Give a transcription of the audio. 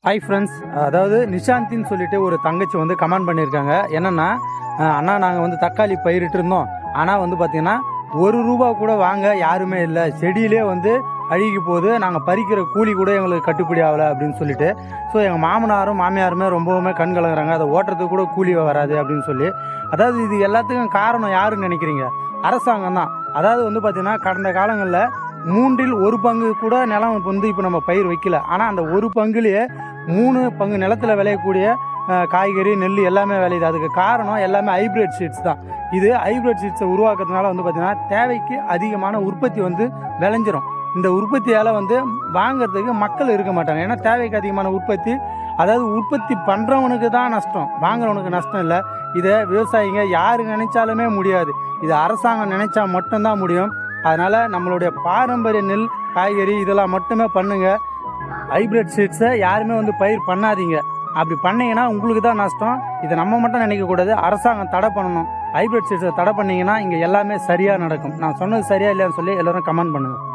Hi friends, அதாவது நிஷாந்தின்னு சொல்லிட்டு ஒரு தங்கச்சி வந்து கமெண்ட் பண்ணியிருக்காங்க. என்னென்னா, அண்ணா நாங்கள் வந்து தக்காளி பயிரிட்டு இருந்தோம். ஆனால் வந்து பார்த்திங்கன்னா ₹1 கூட வாங்க யாருமே இல்லை, செடியிலே வந்து அழுகி போகுது, நாங்கள் பறிக்கிற கூலி கூட எங்களுக்கு கட்டுப்படி ஆகலை அப்படின்னு சொல்லிட்டு. ஸோ எங்கள் மாமனாரும் மாமியாருமே ரொம்பவுமே கண் கலங்குறாங்க, அதை ஓட்டுறதுக்கு கூட கூலி வராது அப்படின்னு சொல்லி. அதாவது இது எல்லாத்துக்கும் காரணம் யாருன்னு நினைக்கிறீங்க? அரசாங்கம் தான். அதாவது வந்து பார்த்திங்கன்னா கடந்த காலங்களில் 1/3 கூட நிலம் வந்து இப்போ நம்ம பயிர் வைக்கல. ஆனால் அந்த ஒரு பங்குலேயே 3 பங்கு நிலத்தில் விளையக்கூடிய காய்கறி, நெல் எல்லாமே விளையுது. அதுக்கு காரணம் எல்லாமே ஹைப்ரிட் சீட்ஸ் தான். இது ஹைப்ரிட் சீட்ஸை உருவாக்குறதுனால வந்து பார்த்திங்கன்னா தேவைக்கு அதிகமான உற்பத்தி வந்து விளைஞ்சிரும். இந்த உற்பத்தியால் வந்து வாங்கிறதுக்கு மக்கள் இருக்க மாட்டாங்க. ஏன்னா தேவைக்கு அதிகமான உற்பத்தி, அதாவது உற்பத்தி பண்ணுறவனுக்கு தான் நஷ்டம், வாங்குறவனுக்கு நஷ்டம் இல்லை. இதை விவசாயிங்க யார் நினைச்சாலுமே முடியாது, இது அரசாங்கம் நினைச்சா மட்டும்தான் முடியும். அதனால் நம்மளுடைய பாரம்பரிய நெல், காய்கறி இதெல்லாம் மட்டுமே பண்ணுங்கள். ஹைப்ரிட் சீட்ஸை யாருமே வந்து பயிர் பண்ணாதீங்க. அப்படி பண்ணிங்கன்னா உங்களுக்கு தான் நஷ்டம். இதை நம்ம மட்டும் நினைக்கக்கூடாது, அரசாங்கம் தடை பண்ணணும். ஹைப்ரிட் சீட்ஸை தடை பண்ணிங்கன்னா இங்கே எல்லாமே சரியாக நடக்கும். நான் சொன்னது சரியா இல்லையான்னு சொல்லி எல்லோரும் கமெண்ட் பண்ணுங்கள்.